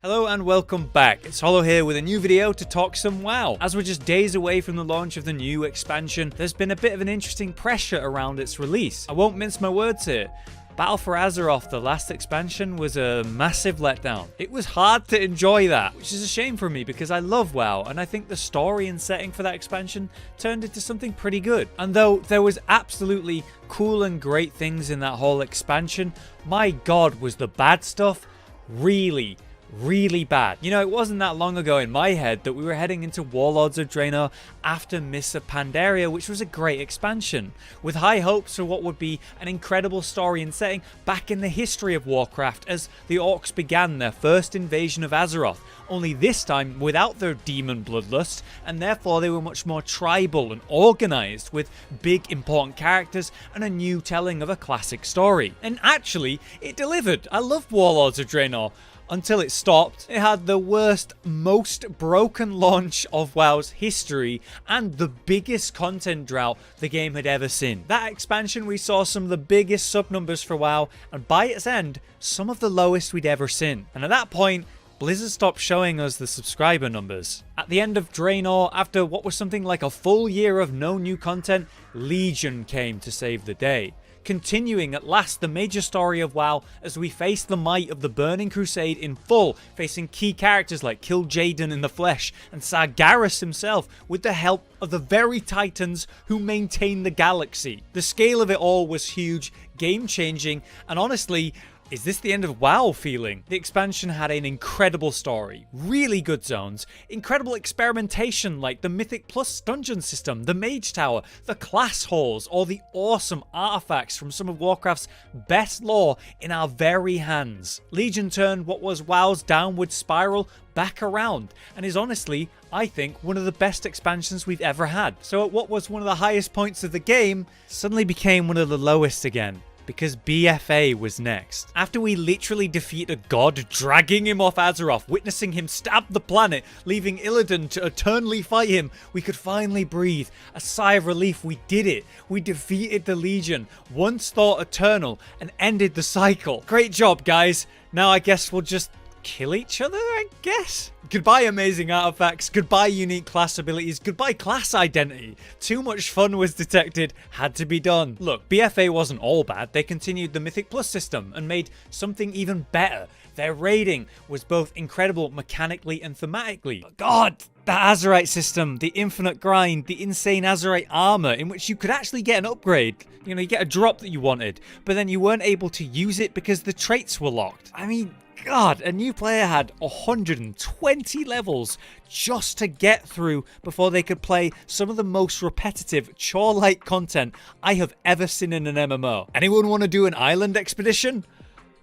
Hello and welcome back. It's Hollow here with a new video to talk some WoW. As we're just days away from the launch of the new expansion, there's been a bit of an interesting pressure around its release. I won't mince my words here. Battle for Azeroth, the last expansion, was a massive letdown. It was hard to enjoy that, which is a shame for me because I love WoW and I think the story and setting for that expansion turned into something pretty good. And though there was absolutely cool and great things in that whole expansion, my god was the bad stuff really bad. You know, it wasn't that long ago in my head that we were heading into Warlords of Draenor after Mists of Pandaria, which was a great expansion, with high hopes for what would be an incredible story and setting back in the history of Warcraft as the Orcs began their first invasion of Azeroth, only this time without their demon bloodlust, and therefore they were much more tribal and organized, with big important characters and a new telling of a classic story. And actually, it delivered. I loved Warlords of Draenor. Until it stopped. It had the worst, most broken launch of WoW's history and the biggest content drought the game had ever seen. That expansion, we saw some of the biggest sub numbers for WoW, and by its end, some of the lowest we'd ever seen. And at that point, Blizzard stopped showing us the subscriber numbers. At the end of Draenor, after what was something like a full year of no new content, Legion came to save the day, continuing at last the major story of WoW as we face the might of the Burning Crusade in full, facing key characters like Kil'jaeden in the flesh and Sargeras himself with the help of the very titans who maintain the galaxy. The scale of it all was huge, game-changing, and honestly, is this the end of WoW feeling? The expansion had an incredible story, really good zones, incredible experimentation like the Mythic Plus dungeon system, the Mage Tower, the class halls, or the awesome artifacts from some of Warcraft's best lore in our very hands. Legion turned what was WoW's downward spiral back around and is honestly, I think, one of the best expansions we've ever had. So at what was one of the highest points of the game, suddenly became one of the lowest again, because BFA was next. After we literally defeat a god, dragging him off Azeroth, witnessing him stab the planet, leaving Illidan to eternally fight him, we could finally breathe. A sigh of relief, we did it. We defeated the Legion, once thought eternal, and ended the cycle. Great job, guys. Now I guess we'll just kill each other, I guess? Goodbye amazing artifacts, goodbye unique class abilities, goodbye class identity. Too much fun was detected, had to be done. Look, BFA wasn't all bad. They continued the Mythic Plus system and made something even better. Their raiding was both incredible mechanically and thematically. But God, the Azerite system, the infinite grind, the insane Azerite armor in which you could actually get an upgrade. You know, you get a drop that you wanted, but then you weren't able to use it because the traits were locked. I mean, God, a new player had 120 levels just to get through before they could play some of the most repetitive, chore-like content I have ever seen in an MMO. Anyone want to do an island expedition?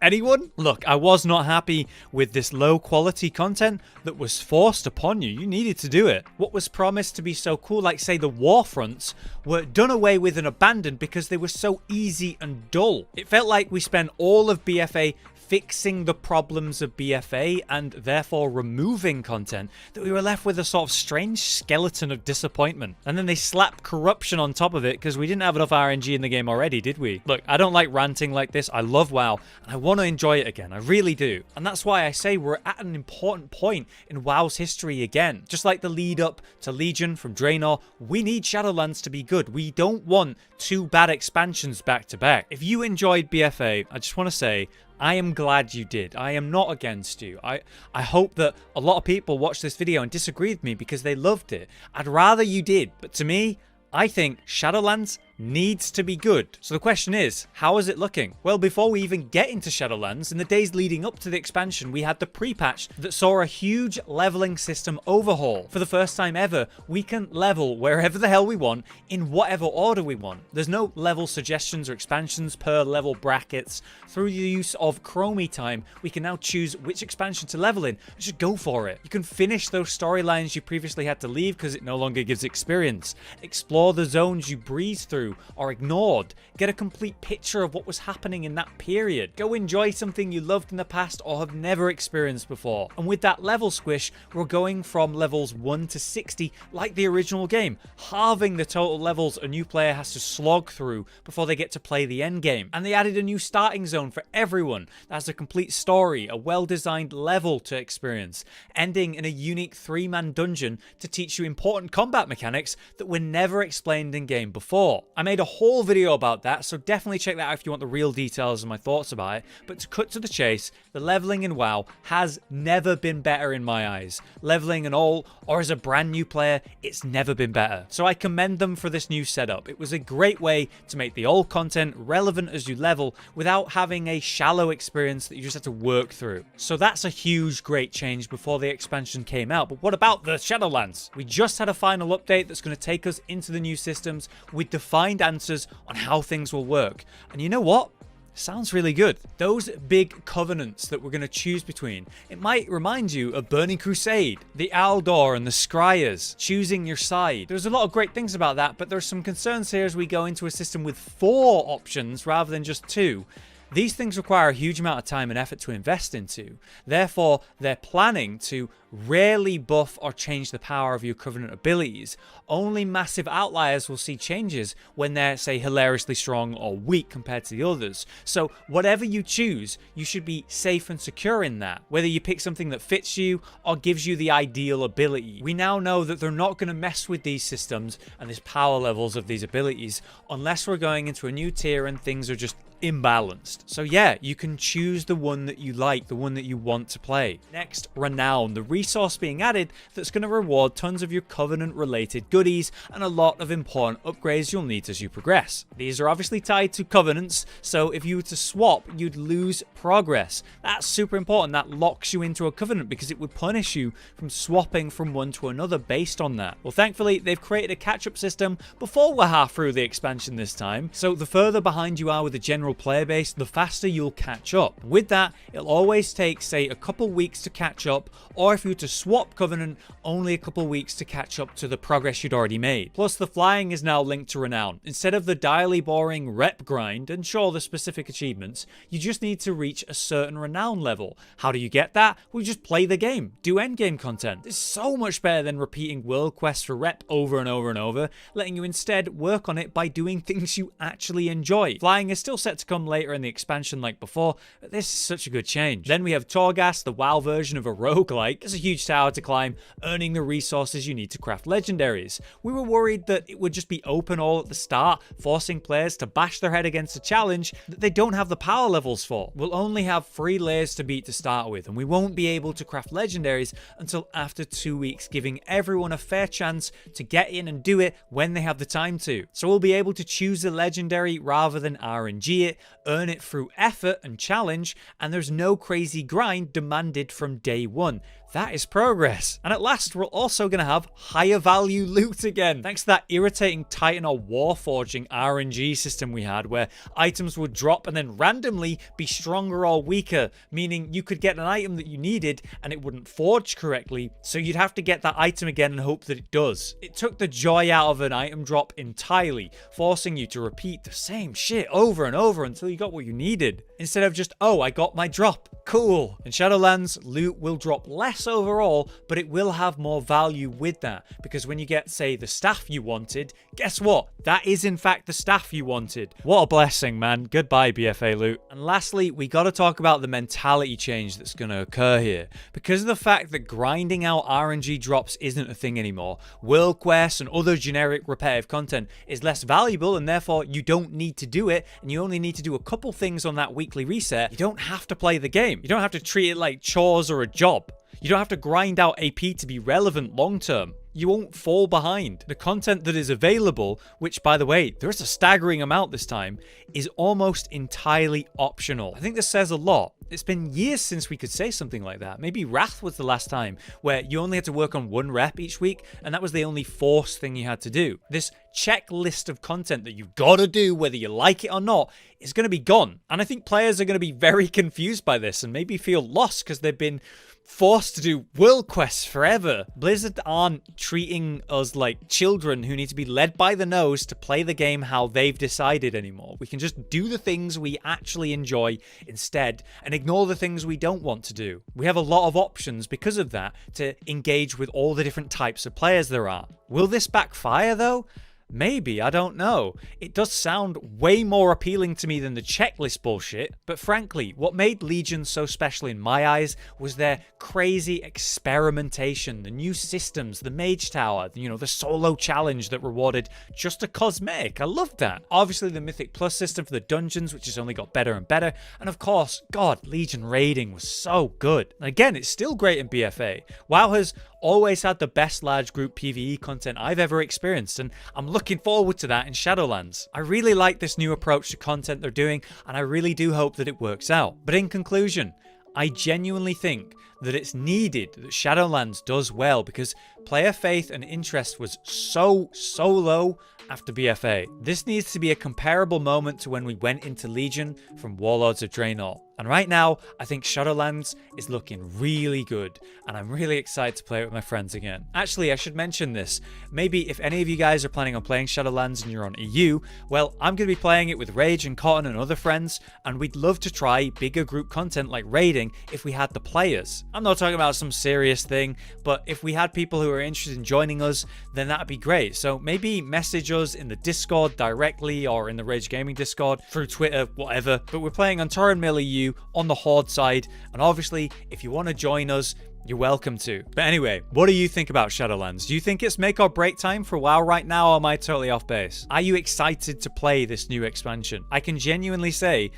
Anyone? Look, I was not happy with this low quality content that was forced upon you. You needed to do it. What was promised to be so cool, like say the war fronts, were done away with and abandoned because they were so easy and dull. It felt like we spent all of BFA fixing the problems of BFA and therefore removing content, that we were left with a sort of strange skeleton of disappointment. And then they slapped corruption on top of it because we didn't have enough RNG in the game already, did we? Look, I don't like ranting like this. I love WoW and I want to enjoy it again. I really do. And that's why I say we're at an important point in WoW's history again. Just like the lead up to Legion from Draenor, we need Shadowlands to be good. We don't want two bad expansions back to back. If you enjoyed BFA, I just want to say, I am glad you did. I am not against you. I hope that a lot of people watched this video and disagree with me because they loved it. I'd rather you did. But to me, I think Shadowlands needs to be good. So the question is, how is it looking? Well, before we even get into Shadowlands, in the days leading up to the expansion, we had the pre-patch that saw a huge leveling system overhaul. For the first time ever, we can level wherever the hell we want, in whatever order we want. There's no level suggestions or expansions per level brackets. Through the use of Chromie time, we can now choose which expansion to level in. Just go for it. You can finish those storylines you previously had to leave because it no longer gives experience. Explore the zones you breeze through through or ignored. Get a complete picture of what was happening in that period. Go enjoy something you loved in the past or have never experienced before. And with that level squish, we're going from levels 1 to 60 like the original game, halving the total levels a new player has to slog through before they get to play the endgame. And they added a new starting zone for everyone that has a complete story, a well-designed level to experience, ending in a unique 3-man dungeon to teach you important combat mechanics that were never explained in game before. I made a whole video about that, so definitely check that out if you want the real details and my thoughts about it. But to cut to the chase, the leveling in WoW has never been better in my eyes. Leveling at all, or as a brand new player, it's never been better. So I commend them for this new setup. It was a great way to make the old content relevant as you level without having a shallow experience that you just have to work through. So that's a huge, great change before the expansion came out. But what about the Shadowlands? We just had a final update that's going to take us into the new systems with defined answers on how things will work. And you know what? Sounds really good. Those big covenants that we're going to choose between, it might remind you of Burning Crusade, the Aldor and the Scryers, choosing your side. There's a lot of great things about that, but there's some concerns here as we go into a system with 4 options rather than just 2. These things require a huge amount of time and effort to invest into. Therefore, they're planning to rarely buff or change the power of your Covenant abilities. Only massive outliers will see changes when they're, say, hilariously strong or weak compared to the others. So whatever you choose, you should be safe and secure in that. Whether you pick something that fits you or gives you the ideal ability. We now know that they're not going to mess with these systems and these power levels of these abilities unless we're going into a new tier and things are just imbalanced. So yeah, you can choose the one that you like, the one that you want to play. Next, Renown, the resource being added that's going to reward tons of your Covenant related goodies and a lot of important upgrades you'll need as you progress. These are obviously tied to Covenants, so if you were to swap, you'd lose progress. That's super important. That locks you into a Covenant because it would punish you from swapping from one to another based on that. Well, thankfully, they've created a catch-up system before we're half through the expansion this time, so the further behind you are with the general player base, the faster you'll catch up. With that, it'll always take, say, a couple weeks to catch up, or if you were to swap Covenant, only a couple weeks to catch up to the progress you'd already made. Plus, the flying is now linked to Renown. Instead of the direly boring rep grind, and sure, the specific achievements, you just need to reach a certain Renown level. How do you get that? Well, just play the game, do endgame content. This is so much better than repeating world quests for rep over and over and over, letting you instead work on it by doing things you actually enjoy. Flying is still set to come later in the expansion like before, but this is such a good change. Then we have Torghast, the WoW version of a roguelike. It's a huge tower to climb, earning the resources you need to craft legendaries. We were worried that it would just be open all at the start, forcing players to bash their head against a challenge that they don't have the power levels for. We'll only have 3 layers to beat to start with, and we won't be able to craft legendaries until after 2 weeks, giving everyone a fair chance to get in and do it when they have the time to. So we'll be able to choose a legendary rather than RNG it, earn it through effort and challenge, and there's no crazy grind demanded from day one. That is progress. And at last, we're also going to have higher value loot again. Thanks to that irritating Titan or Warforging RNG system we had, where items would drop and then randomly be stronger or weaker, meaning you could get an item that you needed and it wouldn't forge correctly, so you'd have to get that item again and hope that it does. It took the joy out of an item drop entirely, forcing you to repeat the same shit over and over until you got what you needed. Instead of just, oh, I got my drop, cool. In Shadowlands, loot will drop less overall, but it will have more value with that, because when you get, say, the staff you wanted, guess what? That is in fact the staff you wanted. What a blessing, man. Goodbye, BFA loot. And lastly, we got to talk about the mentality change that's going to occur here. Because of the fact that grinding out RNG drops isn't a thing anymore, world quests and other generic repetitive content is less valuable, and therefore you don't need to do it, and you only need to do a couple things on that weekly reset. You don't have to play the game. You don't have to treat it like chores or a job. You don't have to grind out AP to be relevant long term. You won't fall behind. The content that is available, which by the way, there's a staggering amount this time, is almost entirely optional. I think this says a lot. It's been years since we could say something like that. Maybe Wrath was the last time, where you only had to work on 1 rep each week, and that was the only forced thing you had to do. This checklist of content that you've got to do, whether you like it or not, is going to be gone. And I think players are going to be very confused by this and maybe feel lost because they've been forced to do world quests forever. Blizzard aren't treating us like children who need to be led by the nose to play the game how they've decided anymore. We can just do the things we actually enjoy instead and ignore the things we don't want to do. We have a lot of options because of that to engage with all the different types of players there are. Will this backfire though? Maybe, I don't know. It does sound way more appealing to me than the checklist bullshit, but frankly, what made Legion so special in my eyes was their crazy experimentation, the new systems, the Mage Tower, the solo challenge that rewarded just a cosmetic. I loved that. Obviously, the Mythic Plus system for the dungeons, which has only got better and better, and of course, God, Legion raiding was so good. And again, it's still great in BFA. WoW has always had the best large group PvE content I've ever experienced, and I'm looking forward to that in Shadowlands. I really like this new approach to content they're doing, and I really do hope that it works out. But in conclusion, I genuinely think that it's needed that Shadowlands does well because player faith and interest was so low after BFA. This needs to be a comparable moment to when we went into Legion from Warlords of Draenor. And right now, I think Shadowlands is looking really good, and I'm really excited to play it with my friends again. Actually, I should mention this. Maybe if any of you guys are planning on playing Shadowlands and you're on EU, well, I'm going to be playing it with Rage and Cotton and other friends, and we'd love to try bigger group content like raiding if we had the players. I'm not talking about some serious thing, but if we had people who are interested in joining us, then that'd be great. So maybe message us in the Discord directly or in the Rage Gaming Discord, through Twitter, whatever. But we're playing on Torren Mill EU on the Horde side, and obviously if you want to join us, you're welcome to. But anyway, what do you think about Shadowlands? Do you think it's make or break time for WoW right now, or am I totally off base? Are you excited to play this new expansion? I can genuinely say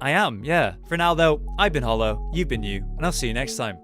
I am, yeah. For now though, I've been Hollow, you've been you, and I'll see you next time.